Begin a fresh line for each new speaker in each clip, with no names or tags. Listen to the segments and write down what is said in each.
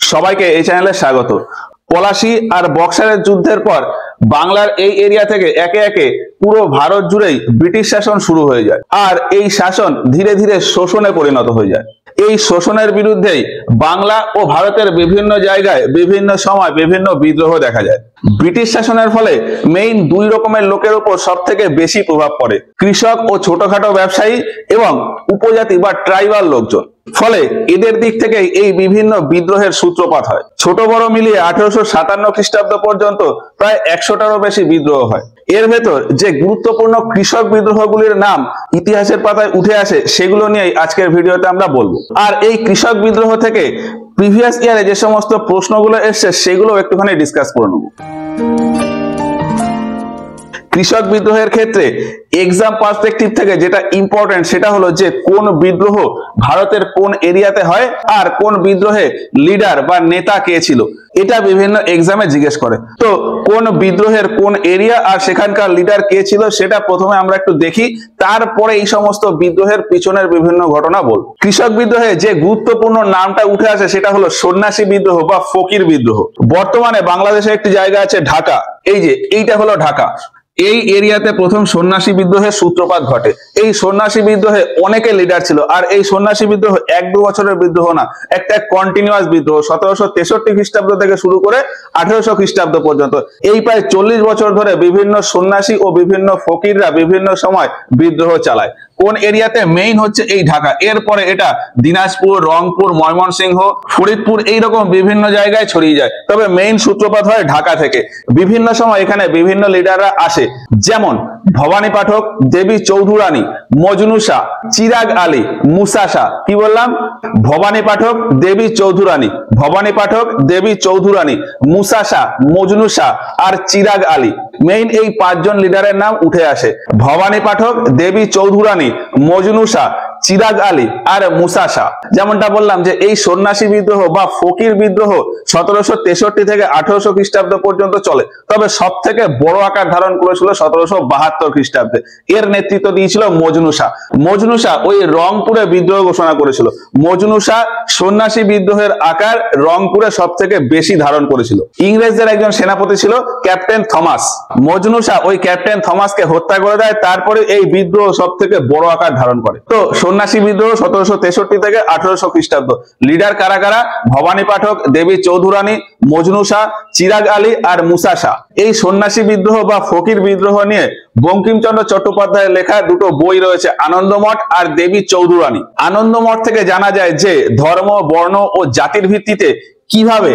সবাইকে এই চ্যানেলে স্বাগত। পলাশী আর বক্সারের যুদ্ধের পর বাংলার এই এরিয়া থেকে একে একে পুরো ভারত জুড়েই ব্রিটিশ শাসন শুরু হয়ে যায়, আর এই শাসন ধীরে ধীরে শোষণে পরিণত হয়ে যায়। এই শোষণের বিরুদ্ধেই বাংলা ও ভারতের বিভিন্ন জায়গায় বিভিন্ন সময় বিভিন্ন বিদ্রোহ দেখা যায়। ব্রিটিশ শাসনের ফলে মেইন দুই রকমের লোকের উপর সব থেকে বেশি প্রভাব পড়ে, কৃষক ও ছোটখাটো ব্যবসায়ী এবং উপজাতি বা ট্রাইবাল লোকজন। ফলে এদের দিক থেকে এই বিভিন্ন বিদ্রোহের সূত্রপাত হয়। ছোট বড় মিলিয়ে 1857 খ্রিস্টাব্দ পর্যন্ত প্রায় 100টারও বেশি বিদ্রোহ হয়। এর ভেতর যে গুরুত্বপূর্ণ কৃষক বিদ্রোহগুলির নাম ইতিহাসের পাতায় উঠে আসে সেগুলো নিয়েই আজকের ভিডিওতে আমরা বলবো। আর এই কৃষক বিদ্রোহ থেকে প্রিভিয়াস ইয়ারে যে সমস্ত প্রশ্নগুলো এসছে সেগুলো একটুখানি ডিসকাস করে নেব। কৃষক বিদ্রোহের ক্ষেত্রে এক্সাম পার্সপেক্টিভ থেকে যেটা ইম্পর্টেন্ট সেটা হলো যে কোন বিদ্রোহ ভারতের কোন এরিয়াতে হয় আর কোন বিদ্রোহে লিডার বা নেতা কে ছিল, এটা বিভিন্ন এক্সামে জিজ্ঞেস করে। তো কোন বিদ্রোহের কোন এরিয়া আর সেখানকার লিডার কে ছিল সেটা প্রথমে আমরা একটু দেখি, তারপরে এই সমস্ত বিদ্রোহের পিছনের বিভিন্ন ঘটনা বল। কৃষক বিদ্রোহে যে গুরুত্বপূর্ণ নামটা উঠে আসে সেটা হলো সন্ন্যাসী বিদ্রোহ বা ফকির বিদ্রোহ। বর্তমানে বাংলাদেশে একটি জায়গা আছে ঢাকা, এই যে এইটা হলো ঢাকা। এই এরিয়াতে প্রথম সন্ন্যাসী বিদ্রোহের সূত্রপাত ঘটে। এই সন্ন্যাসী বিদ্রোহে অনেকে লিডার ছিল, আর এই সন্ন্যাসী বিদ্রোহ 1-2 বছরের বিদ্রোহ না, একটা কন্টিনিউয়াস বিদ্রোহ 1763 খ্রিস্টাব্দ থেকে শুরু করে 1800 খ্রিস্টাব্দ পর্যন্ত। এই প্রায় 40 বছর ধরে বিভিন্ন সন্ন্যাসী ও বিভিন্ন ফকিররা বিভিন্ন সময় বিদ্রোহ চালায়। কোন এরিয়াতে? মেইন হচ্ছে এই ঢাকা। এরপরে এটা দিনাজপুর, রংপুর, ময়মনসিংহ, ফরিদপুর এইরকম বিভিন্ন জায়গায় ছড়িয়ে যায়, তবে মেইন সূত্রপাত হয় ঢাকা থেকে। বিভিন্ন সময় এখানে বিভিন্ন লিডাররা আসে, যেমন ভবানী পাঠক, দেবী চৌধুরানী, মজনু শাহ, চিরাগ আলী, মুসা শাহ। কি বললাম? ভবানী পাঠক, দেবী চৌধুরানী, ভবানী পাঠক, দেবী চৌধুরানী, মুসা শাহ, মজনু শাহ আর চিরাগ আলী। মেইন এই 5 জন লিডারের নাম উঠে আসে। ভবানী পাঠক, দেবী চৌধুরানী, মজনু শাহ, চিরাগ আলী আর মুসা শাহ। যেমনটা বললাম যে এই সন্ন্যাসী বিদ্রোহ বা ফকির বিদ্রোহ 1763 থেকে 1800 খ্রিস্টাব্দ পর্যন্ত চলে, তবে সব থেকে বড় আকার ধারণ করেছিল 1772 খ্রিস্টাব্দে। এর নেতৃত্ব দিয়েছিল মজনু শাহ। মজনু শাহ ওই রংপুরে বিদ্রোহ ঘোষণা করেছিল। মজনু শাহ সন্ন্যাসী বিদ্রোহের আকার রংপুরে সব থেকে বেশি ধারণ করেছিল। ইংরেজদের একজন সেনাপতি ছিল ক্যাপ্টেন থমাস। মজনু শাহ ওই ক্যাপ্টেন থমাসকে হত্যা করে দেয়, তারপরে এই বিদ্রোহ সব থেকে বড় আকার ধারণ করে। তো সন্ন্যাসী বিদ্রোহ 1763 থেকে 1800 খ্রিস্টাব্দ। লিডার কারা কারা? ভবানী পাঠক, দেবী চৌধুরানী, মজনু শাহ, চিরাগ আলী আর মুসা শাহ। এই সন্ন্যাসী বিদ্রোহ বা ফকির বিদ্রোহ নিয়ে বঙ্কিমচন্দ্র চট্টোপাধ্যায়ের লেখা দুটো বই রয়েছে, আনন্দমঠ আর দেবী চৌধুরানী। আনন্দমঠ থেকে জানা যায় যে ধর্ম, বর্ণ ও জাতির ভিত্তিতে কিভাবে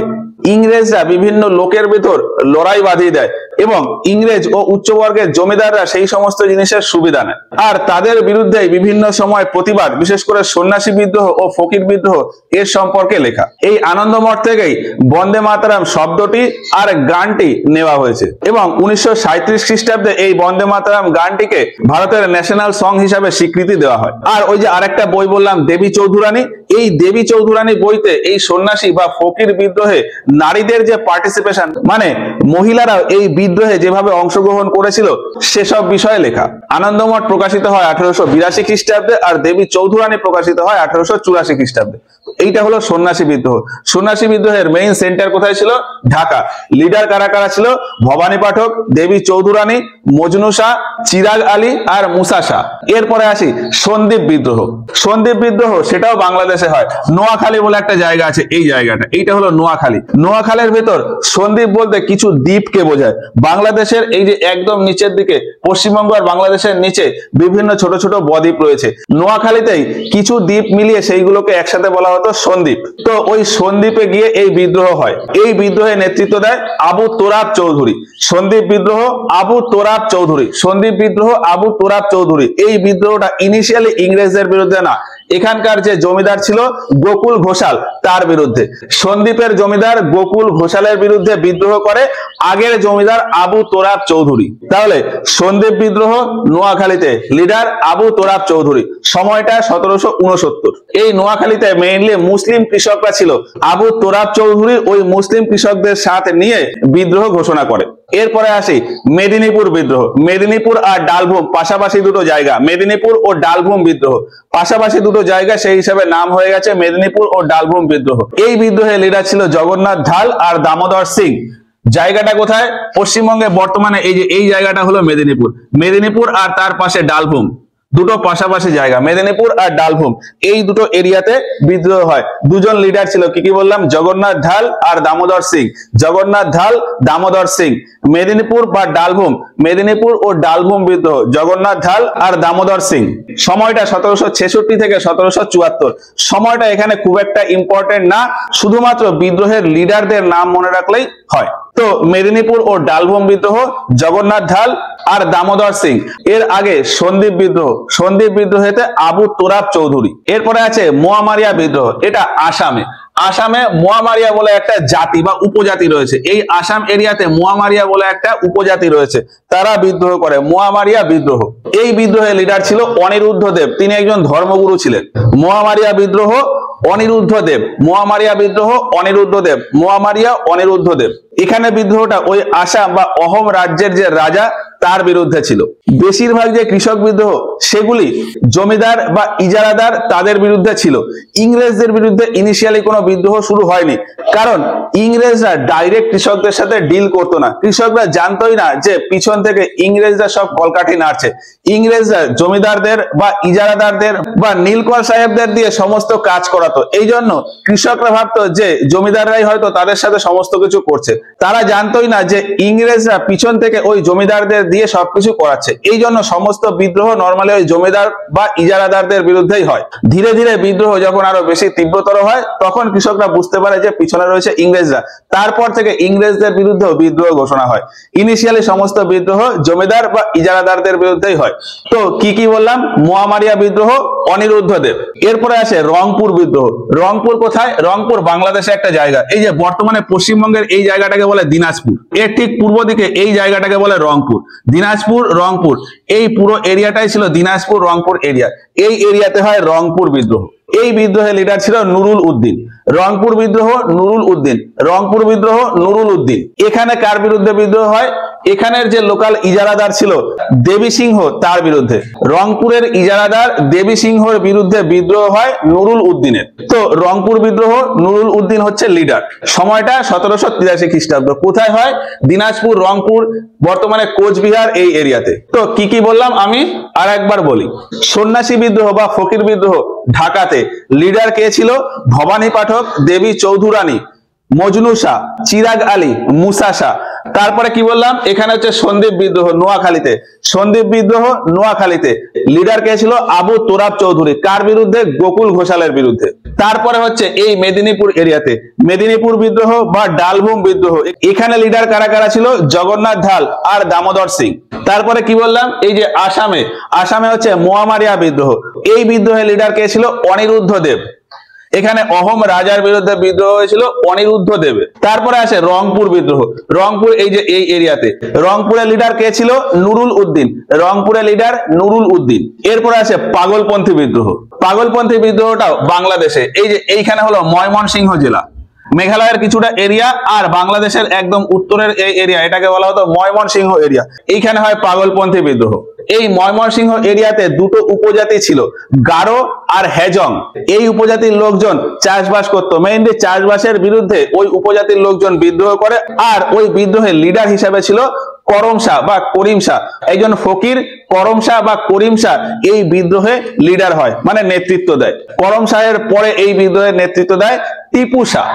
ইংরেজরা বিভিন্ন লোকের ভিতর লড়াই বাঁধিয়ে দেয় এবং ইংরেজ ও উচ্চবর্গের জমিদাররা সেই সমস্ত জিনিসের সুবিধা নেয়, আর তাদের বিরুদ্ধে বিভিন্ন সময় প্রতিবাদ, বিশেষ করে সন্ন্যাসী বিদ্রোহ ও ফকির বিদ্রোহ এর সম্পর্কে লেখা। এই আনন্দমঠ থেকেই বন্দে মাতরম শব্দটি আর গানটি নেওয়া হয়েছে এবং 1937 খ্রিস্টাব্দে এই বন্দে মাতরম গানটিকে ভারতের ন্যাশনাল সং হিসাবে স্বীকৃতি দেওয়া হয়। আর ওই যে আরেকটা বই বললাম দেবী চৌধুরানী, এই দেবী চৌধুরানী বইতে এই সন্ন্যাসী বা ফকির বিদ্রোহে নারীদের যে পার্টিসিপেশন, মানে মহিলারা এই বিদ্রোহে যেভাবে অংশগ্রহণ করেছিল সেসব বিষয়ে লেখা। আনন্দমঠ প্রকাশিত হয় 1882 খ্রিস্টাব্দে আর দেবী চৌধুরানী প্রকাশিত হয় 1884 খ্রিস্টাব্দে। এইটা হলো সন্ন্যাসী বিদ্রোহ। সন্ন্যাসী বিদ্রোহের মেইন সেন্টার কোথায় ছিল? ঢাকা। লিডার কারা কারা ছিল? ভবানী পাঠক, দেবী চৌধুরানী, মজনু শাহ, চিরাগ আলী আর মুসা শাহ। এরপরে আসি সন্দ্বীপ বিদ্রোহ। সন্দ্বীপ বিদ্রোহ সেটাও বাংলাদেশে হয়। নোয়াখালী বলে একটা জায়গা আছে, এই জায়গাটা, এইটা হলো নোয়াখালী। নোয়াখালীর ভেতর সন্দ্বীপ বলতে কিছু দ্বীপকে বোঝায়। বাংলাদেশের এই যে একদম নিচের দিকে পশ্চিমবঙ্গ আর বাংলাদেশের নিচে বিভিন্ন ছোট ছোট বদ্বীপ রয়েছে, নোয়াখালীতেই কিছু দ্বীপ মিলিয়ে সেইগুলোকে একসাথে বলা হতো সন্দ্বীপ। তো ওই সন্দ্বীপে গিয়ে এই বিদ্রোহ হয়। এই বিদ্রোহে নেতৃত্ব দেয় আবু তোরাব চৌধুরী। সন্দ্বীপ বিদ্রোহ আবু তোরাব চৌধুরী, সন্দ্বীপ বিদ্রোহ আবু তোরাব চৌধুরী। এই বিদ্রোহটা ইনিশিয়ালি ইংরেজদের বিরুদ্ধে না, এখানকার যে জমিদার ছিল গোকুল ঘোষাল তার বিরুদ্ধে। সন্দ্বীপের জমিদার গোকুল ঘোষালের বিরুদ্ধে বিদ্রোহ করে আগের জমিদার আবু তোরাব চৌধুরী। তাহলে সন্দ্বীপ বিদ্রোহ নোয়াখালীতে, লিডার আবু তোরাব চৌধুরী, সময়টা 1769। এই নোয়াখালীতে মেইনলি মুসলিম কৃষকরা ছিল। আবু তোরাব চৌধুরী ওই মুসলিম কৃষকদের সাথে নিয়ে বিদ্রোহ ঘোষণা করে। এরপরে আসি মেদিনীপুর বিদ্রোহ। মেদিনীপুর আর ডালভূম পাশাপাশি দুটো জায়গা, মেদিনীপুর ও ডালভূম বিদ্রোহ পাশাপাশি দুটো জায়গা, সেই হিসাবে নাম হয়ে গেছে মেদিনীপুর ও ডালভূম বিদ্রোহ। এই বিদ্রোহের লিডার ছিল জগন্নাথ ঢাল আর দামোদর সিং। জায়গাটা কোথায়? পশ্চিমবঙ্গে বর্তমানে এই যে এই জায়গাটা হলো মেদিনীপুর। মেদিনীপুর আর তার পাশে ডালভূম, দুটো পাশাপাশি জায়গা, মেদিনীপুর আর ডালভূম, এই দুটো এরিয়াতে বিদ্রোহ হয়। দুজন লিডার ছিল, কি কি বললাম? জগন্নাথ ঢাল আর দামোদর সিং। জগন্নাথ ঢাল, দামোদর সিং। মেদিনীপুর বা ডালভূম, মেদিনীপুর ও ডালভূম বিদ্রোহ, জগন্নাথ ঢাল আর দামোদর সিং। সময়টা 1766 থেকে 1774। সময়টা এখানে খুব একটা ইম্পর্টেন্ট না, শুধুমাত্র বিদ্রোহের লিডারদের নাম মনে রাখলেই হয়। তো মেদিনীপুর ও ডালভূম বিদ্রোহ, জগন্নাথ ঢাল আর দামোদর সিং। এর আগে সন্দীপ বিদ্রোহ, সন্দীপ বিদ্রোহেতে আবু তোরাব চৌধুরী। এরপরে আছে মোয়ামারিয়া বিদ্রোহ, এটা আসামে। আসামে মোয়ামারিয়া বলে একটা জাতি বা উপজাতি রয়েছে। এই আসাম এরিয়াতে মোয়ামারিয়া বলে একটা উপজাতি রয়েছে, তারা বিদ্রোহ করে, মোয়ামারিয়া বিদ্রোহ। এই বিদ্রোহের লিডার ছিল অনিরুদ্ধ দেব, তিনি একজন ধর্মগুরু ছিলেন। মোয়ামারিয়া বিদ্রোহ, অনিরুদ্ধ দেব, মোয়ামারিয়া বিদ্রোহ, অনিরুদ্ধ দেব, মোয়ামারিয়া, অনিরুদ্ধ দেব। এখানে বিদ্রোহটা ওই আসাম বা অহোম রাজ্যের যে রাজা তার বিরুদ্ধে ছিল। বেশিরভাগ যে কৃষক বিদ্রোহ সেগুলি জমিদার বা ইজারাদার তাদের বিরুদ্ধে ছিল। ইংরেজদের বিরুদ্ধে ইনিশিয়ালি কোনো বিদ্রোহ শুরু হয়নি, কারণ ইংরেজরা ডাইরেক্ট কৃষকদের সাথে ডিল করতো না। কৃষকরা জানতোই না যে পিছন থেকে ইংরেজরা সব কলকাঠি নাড়ছে। ইংরেজরা জমিদারদের বা ইজারাদারদের বা নীলকর সাহেবদের দিয়ে সমস্ত কাজ করাতো। এই জন্য কৃষকরা ভাবতো যে জমিদাররাই হয়তো তাদের সাথে সমস্ত কিছু করছে। তারা জানতোই না যে ইংরেজরা পিছন থেকে ওই জমিদারদের দিয়ে সবকিছু করাচ্ছে। এই জন্য সমস্ত বিদ্রোহ নরমালি ওই জমিদার বা ইজারাদারদের বিরুদ্ধেই হয়। ধীরে ধীরে বিদ্রোহ যখন আরো বেশি তীব্রতর হয়, তখন কৃষকরা বুঝতে পারে যে পিছনে রয়েছে ইংরেজরা। তারপর থেকে ইংরেজদের বিরুদ্ধে বিদ্রোহ ঘোষণা হয়। ইনিশিয়ালি সমস্ত বিদ্রোহ জমিদার বা ইজারাদারদের বিরুদ্ধেই হয়। তো কি কি বললাম? মোয়ামারিয়া বিদ্রোহ, অনিরুদ্ধ দেব। এরপরে আছে রংপুর বিদ্রোহ। রংপুর কোথায়? রংপুর বাংলাদেশে একটা জায়গা। এই যে বর্তমানে পশ্চিমবঙ্গের এই জায়গাটাকে বলে দিনাজপুর, এর ঠিক পূর্ব দিকে এই জায়গাটাকে বলে রংপুর। দিনাজপুর, রংপুর, এই পুরো এরিয়াটাই ছিল দিনাজপুর রংপুর এরিয়া। এই এরিয়াতে হয় রংপুর বিদ্রোহ। এই বিদ্রোহের লিডার ছিল নুরুল উদ্দিন। রংপুর বিদ্রোহ, নুরুল উদ্দিন। রংপুর বিদ্রোহ, নুরুল উদ্দিন। এখানে কার বিরুদ্ধে বিদ্রোহ হয়? এখানের যে লোকাল ইজারাদার ছিল দেবী সিংহ, তার বিরুদ্ধে। রংপুরের ইজারাদার দেবী সিংহর বিরুদ্ধে বিদ্রোহ হয় নুরুল উদ্দিনের। তো রংপুর বিদ্রোহ, নুরুল উদ্দিন হচ্ছে লিডার। সময়টা 1783 খ্রিস্টাব্দ। কোথায় হয়? দিনাজপুর, রংপুর, বর্তমানে কোচবিহার, এই এরিয়াতে। তো কি কি বললাম আমি আর একবার বলি। সন্ন্যাসী বিদ্রোহ বা ফকির বিদ্রোহ ঢাকাতে। লিডার কে ছিল? ভবানী পাঠক, দেবী চৌধুরানী, মজনু শাহ, চিরাগ আলী, মুসা শাহ। তারপরে কি বললাম? এখানে হচ্ছে সন্দীপ বিদ্রোহ নোয়াখালীতে। সন্দীপ বিদ্রোহ নোয়াখালীতে। লিডার কে ছিল? আবু তোরাব চৌধুরী। কার বিরুদ্ধে? গোকুল ঘোষালের বিরুদ্ধে। তারপরে হচ্ছে এই মেদিনীপুর এরিয়াতে মেদিনীপুর বিদ্রোহ বা ডালভূম বিদ্রোহ। এখানে লিডার কারা কারা ছিল? জগন্নাথ ঢাল আর দামোদর সিং। তারপরে কি বললাম? এই যে আসামে, আসামে হচ্ছে মোয়ামারিয়া বিদ্রোহ। এই বিদ্রোহের লিডার কে ছিল? অনিরুদ্ধ দেব। এখানে অহোম রাজার বিরুদ্ধে বিদ্রোহ হয়েছিল অনিরুদ্ধ দেবের। তারপরে আসে রংপুর বিদ্রোহ। রংপুর এই যে এই এরিয়াতে। রংপুরের লিডার কে ছিল? নুরুল উদ্দিন। রংপুরের লিডার নুরুল উদ্দিন। এরপরে আসে পাগলপন্থী বিদ্রোহ। পাগলপন্থী বিদ্রোহটাও বাংলাদেশে। এই যে এইখানে হলো ময়মনসিংহ জেলা, মেঘালয়ের কিছুটা এরিয়া, আর বাংলাদেশের একদম উত্তরের এই এরিয়া, এটাকে বলা হতো ময়মনসিংহ এরিয়া। এইখানে হয় পাগলপন্থী বিদ্রোহ। এই ময়মনসিংহ এরিয়াতে দুটো উপজাতি ছিল, গারো আর হেজং। এই উপজাতির লোকজন চাষবাস করত, মেইনলি চাষবাসের বিরুদ্ধে ওই উপজাতির লোকজন বিদ্রোহ করে। আর ওই বিদ্রোহের লিডার হিসাবে ছিল করম শাহ বা করিম শাহ। একজন ফকির করম শাহ বা করিম শাহ এই বিদ্রোহে লিডার হয়, মানে নেতৃত্ব দেয়। করম শাহের পরে এই বিদ্রোহের নেতৃত্ব দেয় টিপু শাহ।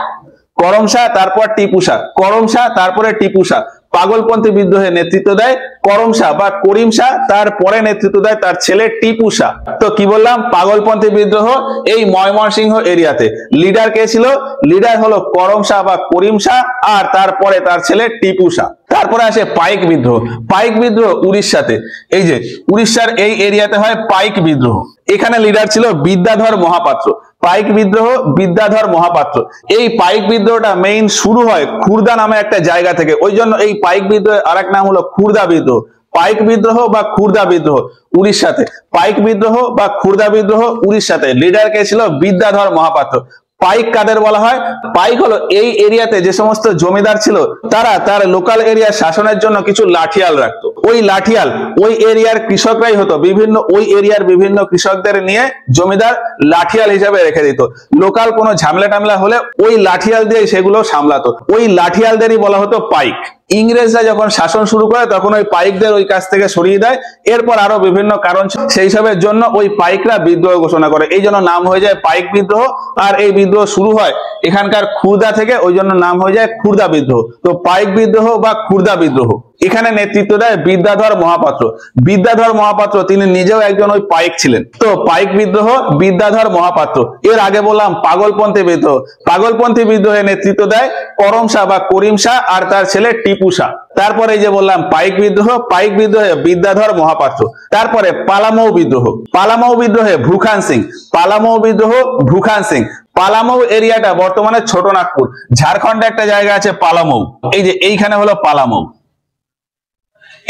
করম শাহ, তারপর টিপু শাহ। করম শাহ, তারপরে টিপু শাহ। পাগলপন্থী বিদ্রোহে নেতৃত্ব দেয় করম শাহ বা করিম শাহ, তারপরে নেতৃত্ব দেয় তার ছেলে টিপু শাহ। তো কি বললাম? পাগলপন্থী বিদ্রোহ এই ময়মনসিংহ এরিয়াতে। লিডার কে ছিল? লিডার হলো করম শাহ বা করিম শাহ, আর তারপরে তার ছেলে টিপু শাহ। তারপরে আসে পাইক বিদ্রোহ। পাইক বিদ্রোহ উড়িষ্যাতে। এই যে উড়িষ্যার এই এরিয়াতে হয় পাইক বিদ্রোহ। এখানে লিডার ছিল বিদ্যাধর মহাপাত্র। পাইক বিদ্রোহ, বিদ্যাধর মহাপাত্র। এই পাইক বিদ্রোহটা মেইন শুরু হয় খুরদা নামে একটা জায়গা থেকে। ওই জন্য এই পাইক বিদ্রোহের আরেক নাম হলো খুরদা বিদ্রোহ। পাইক বিদ্রোহ বা খুরদা বিদ্রোহ উড়িষ্যাতে। পাইক বিদ্রোহ বা খুরদা বিদ্রোহ উড়িষ্যাতে। লিডার কে ছিল? বিদ্যাধর মহাপাত্র। পাইক কাদের বলা হয়? পাইক হলো এই এরিয়াতে যে সমস্ত জমিদার ছিল তারা তার লোকাল এরিয়া শাসনের জন্য কিছু লাঠিয়াল রাখতো। ওই লাঠিয়াল ওই এরিয়ার কৃষকরাই হতো, বিভিন্ন ওই এরিয়ার বিভিন্ন কৃষকদের নিয়ে জমিদার লাঠিয়াল হিসাবে রেখে দিত। লোকাল কোনো ঝামেলা টামলা হলে ওই লাঠিয়াল দিয়ে সেগুলো সামলাতো। ওই লাঠিয়ালদেরই বলা হতো পাইক। ইংরেজরা যখন শাসন শুরু করে তখন ওই পাইকদের ওই কাছ থেকে সরিয়ে দেয়। এরপর আরো বিভিন্ন কারণ সেই সবের জন্য ওই পাইকরা বিদ্রোহ ঘোষণা করে, এই জন্য নাম হয়ে যায় পাইক বিদ্রোহ। আর এই বিদ্রোহ শুরু হয় এখানকার খুরদা থেকে, ওই জন্য নাম হয়ে যায় খুরদা বিদ্রোহ। তো পাইক বিদ্রোহ বা খুরদা বিদ্রোহ, এখানে নেতৃত্ব দেয় বিদ্যাধর মহাপাত্র। বিদ্যাধর মহাপাত্র তিনি নিজেও একজন ওই পাইক ছিলেন। তো পাইক বিদ্রোহ, বিদ্যাধর মহাপাত্র। এর আগে বললাম পাগলপন্থী বিদ্রোহ। পাগলপন্থী বিদ্রোহে নেতৃত্ব দেয় করম শাহ বা করিম শাহ আর তার ছেলে টিপু শাহ। তারপরে এই যে বললাম পাইক বিদ্রোহ, পাইক বিদ্রোহে বিদ্যাধর মহাপাত্র। তারপরে পালামৌ বিদ্রোহ, পালামৌ বিদ্রোহে ভুখান সিং। পালামৌ বিদ্রোহ, ভুখান সিং। পালামৌ এরিয়াটা বর্তমানে ছোটনাগপুর, ঝাড়খণ্ডে একটা জায়গা আছে পালামৌ, এই যে এইখানে হলো পালামৌ।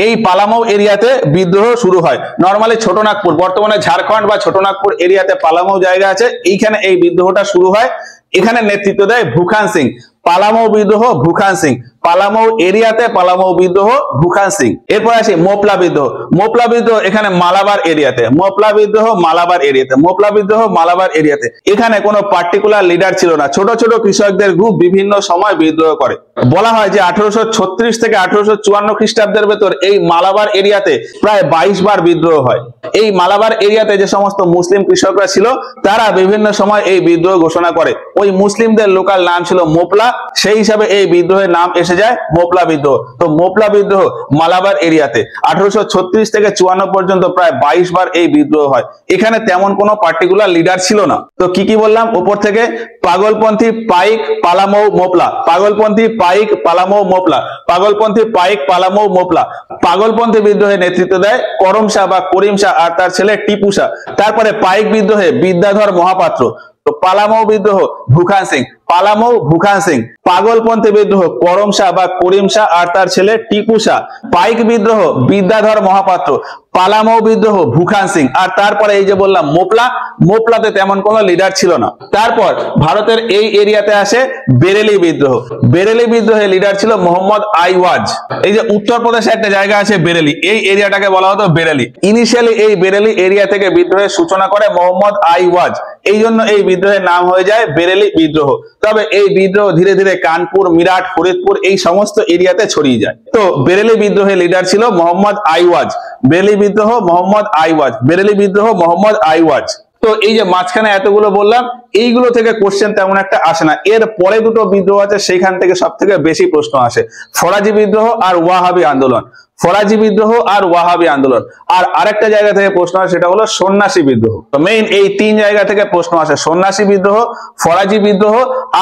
এই পালামৌ এরিয়াতে বিদ্রোহ শুরু হয়। নরমালি ছোটনাগপুর, বর্তমানে ঝাড়খণ্ড বা ছোটনাগপুর এরিয়াতে পালামৌ জায়গা আছে, এইখানে এই বিদ্রোহটা শুরু হয়। এখানে নেতৃত্ব দেয় ভুখান সিং। পালামৌ বিদ্রোহ, ভুখান সিং। পালামৌ এরিয়াতে পালামৌ বিদ্রোহ, ভুখান সিং। এরপর আসি মোপলা বিদ্রোহ। মোপলা বিদ্রোহ এখানে মালাবার এরিয়াতে। মোপলা বিদ্রোহ মালাবার এরিয়াতে। মোপলা বিদ্রোহ মালাবার এরিয়াতে। এখানে কোনো পার্টিকুলার লিডার ছিল না, ছোট ছোট কৃষকদের গ্রুপ বিভিন্ন সময় বিদ্রোহ করে। বলা হয় যে 1836 থেকে 1854 খ্রিস্টাব্দের ভেতর এই মালাবার এরিয়াতে প্রায় 22 বার বিদ্রোহ হয়। এই মালাবার এরিয়াতে যে সমস্ত মুসলিম কৃষকরা ছিল তারা বিভিন্ন সময় এই বিদ্রোহ ঘোষণা করে। ওই মুসলিমদের লোকাল নাম ছিল মোপলা, সেই হিসাবে এই বিদ্রোহের নাম এসে যায় মোপলা বিদ্রোহ। তো মোপলা বিদ্রোহ মালাবার এরিয়াতে 1836 থেকে 54 পর্যন্ত প্রায় 22 বার এই বিদ্রোহ হয়। এখানে তেমন কোনো পার্টিকুলার লিডার ছিল না। তো কি কি বললাম উপর থেকে? পাগলপন্থী, পাইক, পালামৌ, মোপলা। পাগলপন্থী, পাইক, পালামৌ, মোপলা। পাগলপন্থী, পাইক, পালামৌ, মোপলা। পাগলপন্থী বিদ্রোহে নেতৃত্ব দেয় করম শাহ বা করিম শাহ আর তার ছেলে টিপু শাহ। তারপরে পাইক বিদ্রোহে বিদ্যাধর মহাপাত্র। তো পালামৌ বিদ্রোহ ভুখান সিং। পালামৌ, ভুখান সিং। পাগলপন্থী বিদ্রোহ করম শাহ বা করিম শাহ আর তার ছেলে টিপু শাহ। পাইক বিদ্রোহ বিদ্যাধর মহাপাত্র। পালামৌ বিদ্রোহ ভুখান সিং। আর তারপরে এই যে বললাম মোপলা, মোপলাতে তেমন কোনো লিডার ছিল না। তারপর ভারতের এই এরিয়াতে আসে বেরেলি বিদ্রোহ। বেরেলি বিদ্রোহে লিডার ছিল মোহাম্মদ আইওয়াজ। এই যে উত্তরপ্রদেশে একটা জায়গা আছে বেরেলি, এই এরিয়াটাকে বলা হতো বেরেলি। ইনিশিয়ালি এই বেরেলি এরিয়া থেকে বিদ্রোহের সূচনা করে মোহাম্মদ আইওয়াজ, এই জন্য এই বিদ্রোহের নাম হয়ে যায় বেরেলি বিদ্রোহ। তবে এই বিদ্রোহ ধীরে ধীরে কানপুর, মিরাট, ফরিদপুর এই সমস্ত এরিয়াতে ছড়িয়ে যায়। তো বেরেলি বিদ্রোহের লিডার ছিল মোহাম্মদ আইওয়াজ। বেরেলি বিদ্রোহ মোহাম্মদ আইওয়াজ। বেরেলি বিদ্রোহ মোহাম্মদ আইওয়াজ। তো এই যে মাঝখানে এতগুলো বললাম, এইগুলো থেকে কোশ্চেন তেমন একটা আসে না। এর পরে দুটো বিদ্রোহ আছে, সেইখান থেকে সব থেকে বেশি প্রশ্ন আসে, ফরাজি বিদ্রোহ আর ওয়াহাবি আন্দোলন। ফরাজি বিদ্রোহ আর ওয়াহাবি আন্দোলন। আর আরেকটা জায়গা থেকে প্রশ্ন আসে, সেটা হলো সন্ন্যাসী বিদ্রোহ। তো মেইন এই তিন জায়গা থেকে প্রশ্ন আসে, সন্ন্যাসী বিদ্রোহ, ফরাজি বিদ্রোহ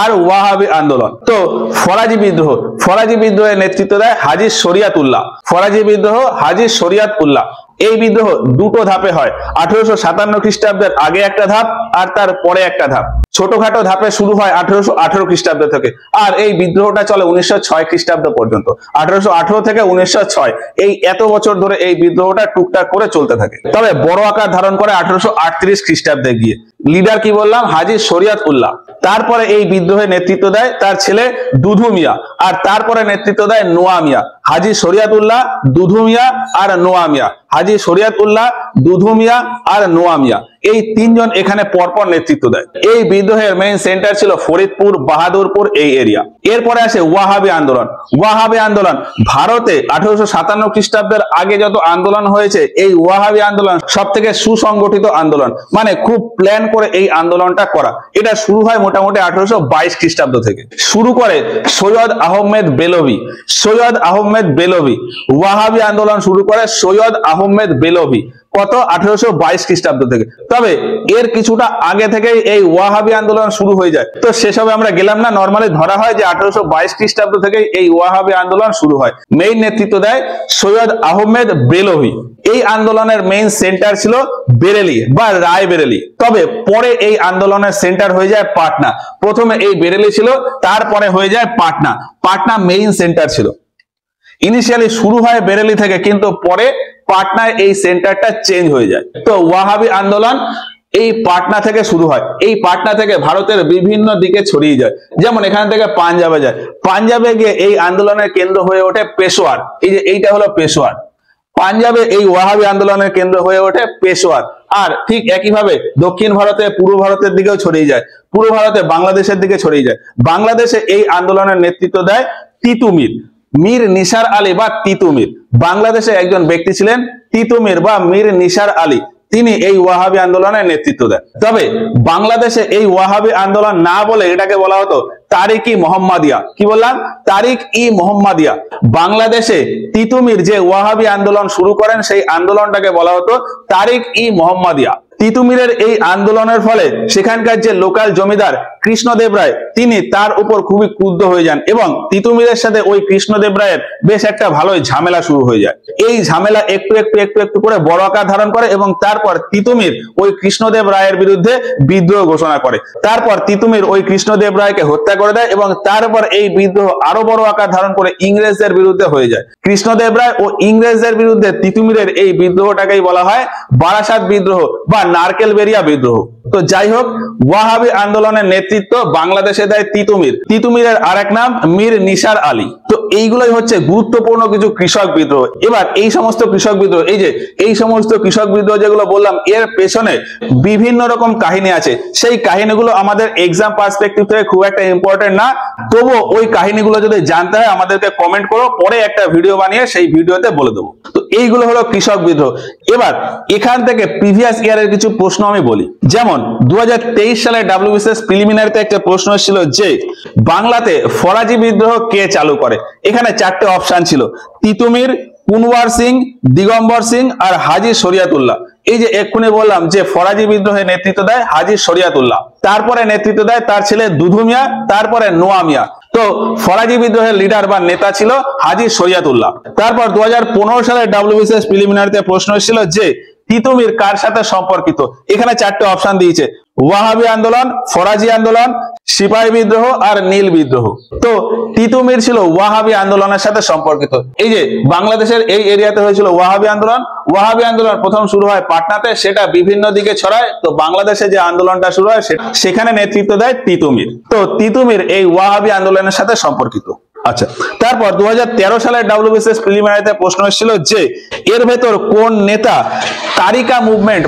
আর ওয়াহাবি আন্দোলন। তো ফরাজি বিদ্রোহ, ফরাজি বিদ্রোহের নেতৃত্ব দেয় হাজী শরিয়াত উল্লাহ। ফরাজি বিদ্রোহ হাজী শরিয়াত উল্লাহ। এই বিদ্রোহ দুটো ধাপে হয়, 1857 খ্রিস্টাব্দের আগে একটা ধাপ আর তার পরে একটা ধাপ। ছোটখাটো ধাপে শুরু হয় 1818 খ্রিস্টাব্দ থেকে, আর এই বিদ্রোহটা চলে 1906 খ্রিস্টাব্দ পর্যন্ত। 1818 থেকে 1906 এই এত বছর ধরে এই বিদ্রোহটা টুকটাক করে চলতে থাকে। তবে বড় আকার ধারণ করে 1838 খ্রিস্টাব্দে গিয়ে। লিডার কি বললাম? হাজী শরিয়াত উল্লাহ। তারপরে এই বিদ্রোহে নেতৃত্ব দেয় তার ছেলে দুধু মিয়া, আর তারপরে নেতৃত্ব দেয় নোয়া মিয়া। হাজী শরিয়াত উল্লাহ, দুধু মিয়া আর নোয়া মিয়া। হাজী শরিয়াত উল্লাহ, দুধু মিয়া আর নোয়া মিয়া, এই তিনজন এখানে পরপর নেতৃত্ব দেয়। এই বিদ্রোহের মেইন সেন্টার ছিল ফরিদপুর, বাহাদুরপুর এই এরিয়া। এরপরে আসে ওয়াহাবি আন্দোলন। ওয়াহাবি আন্দোলন ভারতে 1857 খ্রিস্টাব্দের আগে যত আন্দোলন হয়েছে, এই ওয়াহাবি আন্দোলন সব থেকে সুসংগঠিত আন্দোলন, মানে খুব প্ল্যান করে এই আন্দোলনটা করা। এটা শুরু হয় মোটামুটি 1822 খ্রিস্টাব্দ থেকে। শুরু করে সৈয়দ আহমেদ বেলভি। সৈয়দ আহমেদ বেলভি ওয়াহাবি আন্দোলন শুরু করে সৈয়দ আহমেদ বেলভি। কত? 1822 খ্রিস্টাব্দ থেকে। তবে এর কিছুটা আগে থেকে এই ওয়াহাবি আন্দোলন শুরু হয়ে যায়। তো সেসবে আমরা গেলাম না, নরমালি ধরা হয় যে 1822 খ্রিস্টাব্দ থেকে এই ওয়াহাবি আন্দোলন শুরু হয়। মেইন নেতৃত্ব দেয় সৈয়দ আহমেদ বেলভি। এই আন্দোলনের মেইন সেন্টার ছিল বেরেলি বা রায়বেরেলি। তবে পরে এই আন্দোলনের সেন্টার হয়ে যায় পাটনা। প্রথমে এই বেরেলি ছিল, তারপরে হয়ে যায় পাটনা। পাটনা মেইন সেন্টার ছিল। ইনিশিয়ালি শুরু হয় বেরেলি থেকে, কিন্তু পরে পাটনায় এই সেন্টারটা চেঞ্জ হয়ে যায়। তো ওয়াহাবি আন্দোলন এই পাটনা থেকে শুরু হয়, এই পাটনা থেকে ভারতের বিভিন্ন দিকে ছড়িয়ে যায়। যেমন এখান থেকে পাঞ্জাবে যায়, পাঞ্জাবে গিয়ে এই আন্দোলনের কেন্দ্র হয়ে ওঠে পেশোয়ার। এই যে এইটা হলো পেশোয়ার, পাঞ্জাবে এই ওয়াহাবি আন্দোলনের কেন্দ্র হয়ে ওঠে পেশোয়ার। আর ঠিক একইভাবে দক্ষিণ ভারতে, পূর্ব ভারতের দিকেও ছড়িয়ে যায়, পূর্ব ভারতে বাংলাদেশের দিকে ছড়িয়ে যায়। বাংলাদেশে এই আন্দোলনের নেতৃত্ব দেয় তিতুমির, মীর নিসার আলী বা তিতুমির। বাংলাদেশে একজন ব্যক্তি ছিলেন তিতুমির বা মীর নিসার আলী, তিনি এই ওয়াহাবি আন্দোলনের নেতৃত্ব দেন। তবে বাংলাদেশে এই ওয়াহাবি আন্দোলন না বলে এটাকে বলা হতো তারিক-ই মোহাম্মদিয়া। কি বললাম? তারিক-ই মোহাম্মদিয়া। বাংলাদেশে তিতুমির যে ওয়াহাবি আন্দোলন শুরু করেন সেই আন্দোলনটাকে বলা হতো তারিক-ই মোহাম্মদিয়া। তিতুমিরের এই আন্দোলনের ফলে সেখানকার যে লোকাল জমিদার কৃষ্ণদেব রায়, তিনি তার উপর খুবই ক্রুদ্ধ হয়ে যান এবং তিতুমিরের সাথে ওই কৃষ্ণদেব রায়ের বেশ একটা ভালোই ঝামেলা শুরু হয়ে যায়। এই ঝামেলা একটু একটু করে বড় আকার ধারণ করে এবং তারপর তিতুমির ওই কৃষ্ণদেব রায়ের বিরুদ্ধে বিদ্রোহ ঘোষণা করে। তারপর তিতুমির ওই কৃষ্ণদেব রায়কে হত্যা করে দেয় এবং তারপর এই বিদ্রোহ আরো বড় আকার ধারণ করে ইংরেজদের বিরুদ্ধে হয়ে যায়। কৃষ্ণদেব রায় ও ইংরেজদের বিরুদ্ধে তিতুমিরের এই বিদ্রোহটাকেই বলা হয় বারাসাত বিদ্রোহ বা নারকেলবেরিয়া বিদ্রোহ। তো যাই হোক, ওয়াহাবি আন্দোলনের নেতৃত্ব বাংলাদেশে দেয় তিতুমির। তিতুমিরের আরেক নাম মীর নিসার আলী। তো এইগুলোই হচ্ছে গুরুত্বপূর্ণ কিছু কৃষক বিদ্রোহ। এবার এই সমস্ত কৃষক বিদ্রোহ, এই সমস্ত কৃষক বিদ্রোহ যেগুলো বললাম, এর পেছনে বিভিন্ন রকম কাহিনী আছে। সেই কাহিনীগুলো আমাদের এক্সাম পার্সপেক্টিভ থেকে খুব একটা ইম্পর্টেন্ট না, তবুও ওই কাহিনীগুলো যদি জানতে হয় আমাদেরকে কমেন্ট করো, পরে একটা ভিডিও বানিয়ে সেই ভিডিওতে বলে দেবো। তো এইগুলো হলো কৃষক বিদ্রোহ। এবার এখান থেকে প্রিভিয়াস ইয়ারের কিছু প্রশ্ন আমি বলি। যেমন 2023 সালে WBCS প্রিলিমিনারিতে একটা প্রশ্ন ছিল যে বাংলাতে ফরাজি বিদ্রোহ কে চালু করে। এখানে চারটে অপশন ছিল, তিতুমির, কুনওয়ার সিং, দিগম্বর সিং আর হাজী শরিয়াতুল্লাহ। এই যে এক্ষুনি বললাম যে ফরাজি বিদ্রোহের নেতৃত্ব দেয় হাজী শরিয়াতুল্লাহ, তারপরে নেতৃত্ব দেয় তার ছেলে দুধু মিয়া, তারপরে নোয়া মিয়া। তো ফরাজি বিদ্রোহের লিডার বা নেতা ছিল হাজী শরিয়াতুল্লাহ। তারপর 2015 সালে WBCS প্রিলিমিনারিতে প্রশ্ন ছিল যে তিতুমির কার সাথে সম্পর্কিত। এখানে চারটে অপশন দিয়েছে, ওয়াহাবি আন্দোলন, ফরাজি আন্দোলন, সিপাহী বিদ্রোহ আর নীল বিদ্রোহ। তো তিতুমির ছিল ওয়াহাবি আন্দোলনের সাথে সম্পর্কিত। এই যে বাংলাদেশের এই এরিয়াতে হয়েছিল ওয়াহাবি আন্দোলন। ওয়াহাবি আন্দোলন প্রথম শুরু হয় পাটনাতে, সেটা বিভিন্ন দিকে ছড়ায়। তো বাংলাদেশে যে আন্দোলনটা শুরু হয় সেখানে নেতৃত্ব দেয় তিতুমির। তো তিতুমির এই ওয়াহাবি আন্দোলনের সাথে সম্পর্কিত। আচ্ছা, তারপর 2013 সালের WBCS প্রিলিমিনারিতে প্রশ্ন ছিল যে এর ভেতর কোন নেতা তারিকা মুভমেন্ট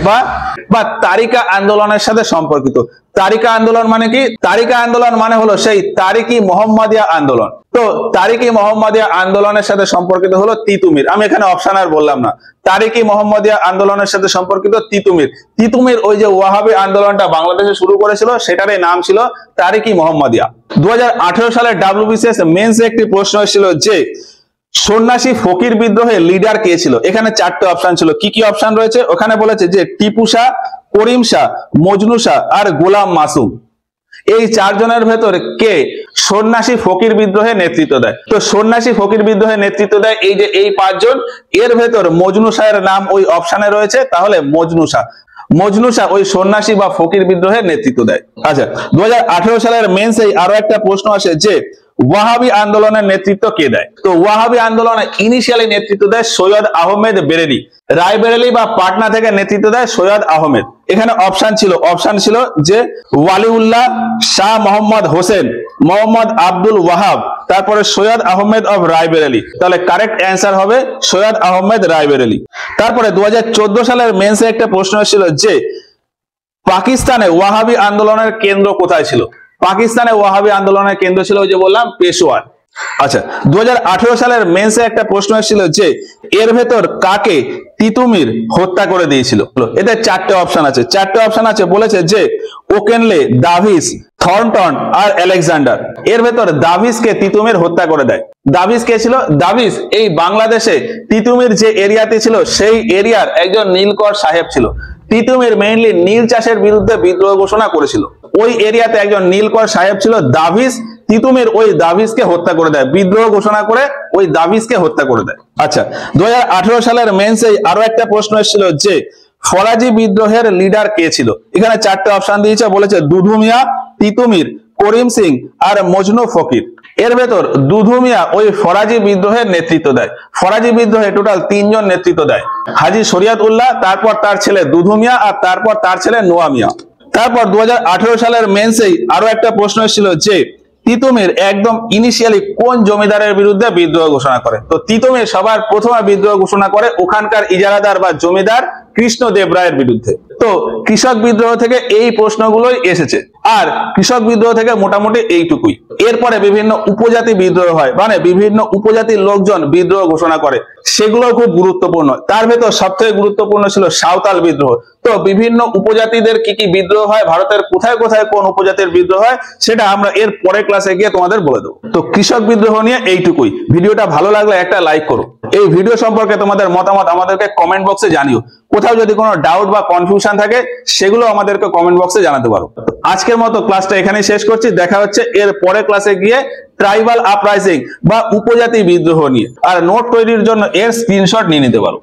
বা তারিকা আন্দোলনের সাথে সম্পর্কিত। তারিকা আন্দোলন মানে কি? তারিকা আন্দোলন মানে হলো সেই তারিক-ই মোহাম্মদিয়া আন্দোলন। তো তারিক-ই মোহাম্মদিয়া আন্দোলনের সাথে সম্পর্কিত হলো তিতুমির। আমি এখানে অপশন আর বললাম না, তারিক-ই মোহাম্মদিয়া আন্দোলনের সাথে সম্পর্কিত তিতুমির। তিতুমির ওই যে ওয়াহাবি আন্দোলনটা বাংলাদেশে শুরু করেছিল সেটারই নাম ছিল তারিক-ই মোহাম্মদিয়া। 2018 সালে WBCS মেন্সে একটি প্রশ্ন ছিল যে সন্ন্যাসী ফকির বিদ্রোহের লিডার কে ছিল। এখানে চারটে অপশন ছিল। কি কি অপশন রয়েছে? ওখানে বলেছে যে টিপু শাহ, করিম শাহ, মজনু শাহ আর গোলাম মাসুম। এই চারজনের ভেতরে কে সন্ন্যাসী ফকির বিদ্রোহের নেতৃত্ব দেয়? তো সন্ন্যাসী ফকির বিদ্রোহের নেতৃত্ব দেয় এই যে এই পাঁচজন। এর ভেতর মজনু শাহের নাম ওই অপশনে রয়েছে, তাহলে মজনু শাহ। মজনু শাহ ওই সন্ন্যাসী বা ফকির বিদ্রোহের নেতৃত্ব দেয়। আচ্ছা, 2018 সালের মেন্সে আরো একটা প্রশ্ন আসে যে ওয়াহাবি আন্দোলনের নেতৃত্ব কে দেয়। তো ওয়াহাবি আন্দোলনে ইনিশিয়ালি নেতৃত্ব দেয় সৈয়দ আহমেদ বেরেলি। রায়বেরেলি বা পাটনা থেকে নেতৃত্ব দেয় সৈয়দ আহমেদ। এখানে অপশন ছিল যে ওয়ালিউল্লাহ, শাহ মোহাম্মদ হোসেন, মোহাম্মদ আব্দুল ওয়াহাব, তারপরে সৈয়দ আহমেদ অফ রায়বেরেলি। তাহলে কারেক্ট অ্যান্সার হবে সৈয়দ আহমেদ রায়বেরেলি। তারপরে 2014 সালের মেন্সে একটা প্রশ্ন ছিল যে পাকিস্তানে ওয়াহাবি আন্দোলনের কেন্দ্র কোথায় ছিল। পাকিস্তানে ওয়াহাবি আন্দোলনের কেন্দ্র ছিল ওই যে বললাম পেশোয়ার। আচ্ছা, 2018 সালের মেন্সে একটা প্রশ্ন ছিল যে এর ভেতর কাকে তিতুমির হত্যা করে দিয়েছিল। এতে চারটে অপশন আছে। বলেছে যে ওকেনলে, দাভিস, থর্নটন আর আলেকজান্ডার। এর ভেতর দাভিসকে তিতুমির হত্যা করে দেয়। দাভিস কে ছিল? দাভিস এই বাংলাদেশে তিতুমির যে এরিয়াতে ছিল সেই এরিয়ার একজন নীলকর সাহেব ছিল। তিতুমির মেইনলি নীল চাষের বিরুদ্ধে বিদ্রোহ ঘোষণা করেছিল। ওই এরিয়াতে একজন নীলকর সাহেব ছিল দাভিস। তিতুমির ওই দাভিসকে হত্যা করে দেয়, বিদ্রোহ ঘোষণা করে ওই দাভিসকে হত্যা করে দেয়। আচ্ছা, 2018 সালের মেন্সে আরো একটা প্রশ্ন এসেছিল যে ফরাজি বিদ্রোহের লিডার কে ছিল। এখানে চারটে অপশন দিয়েছে। বলেছে দুধু মিয়া, তিতুমির, করিম সিং আর মজনু ফকির। এর ভেতর দুধু মিয়া ওই ফরাজি বিদ্রোহের নেতৃত্ব দেয়। ফরাজি বিদ্রোহে টোটাল 3 জন নেতৃত্ব দেয়, হাজী শরিয়ত উল্লাহ, তারপর তার ছেলে দুধু মিয়া, আর তারপর তার ছেলে নোয়া মিয়া। তারপর 2018 সালের মেন্সেই আরো একটা প্রশ্ন ছিল যে তিতুমির একদম ইনিশিয়ালি কোন জমিদারের বিরুদ্ধে বিদ্রোহ ঘোষণা করে। তো তিতুমির সবার প্রথমে বিদ্রোহ ঘোষণা করে ওখানকার ইজারাদার বা জমিদার কৃষ্ণদেব রায়ের বিরুদ্ধে। তো কৃষক বিদ্রোহ থেকে এই প্রশ্নগুলোই এসেছে, আর কৃষক বিদ্রোহ থেকে মোটামুটি এইটুকুই। এরপরে বিভিন্ন উপজাতি বিদ্রোহ হয়, মানে বিভিন্ন উপজাতির লোকজন বিদ্রোহ ঘোষণা করে, সেগুলো খুব গুরুত্বপূর্ণ। তার ভেতর সবথেকে গুরুত্বপূর্ণ ছিল সাঁওতাল বিদ্রোহ। তো বিভিন্ন উপজাতিদের কি কি বিদ্রোহ হয়, ভারতের কোথায় কোথায় কোন উপজাতির বিদ্রোহ হয়, সেটা আমরা এর পরের ক্লাসে গিয়ে তোমাদের বলে দেবো। তো কৃষক বিদ্রোহ নিয়ে এইটুকুই। ভিডিওটা ভালো লাগলে একটা লাইক করো। এই ভিডিও সম্পর্কে তোমাদের মতামত আমাদেরকে কমেন্ট বক্সে জানিও। কোথাও যদি কোনো ডাউট বা কনফিউশন থাকে সেগুলো আমাদেরকে কমেন্ট বক্সে জানাতে পারো। আজকের মতো ক্লাসটা এখানেই শেষ করছি। দেখা হচ্ছে এর পরের ক্লাসে গিয়ে ট্রাইবাল আপরাইজিং বা উপজাতি বিদ্রোহ নিয়ে। আর নোট তৈরির জন্য এর স্ক্রিনশট নিয়ে নিতে পারো।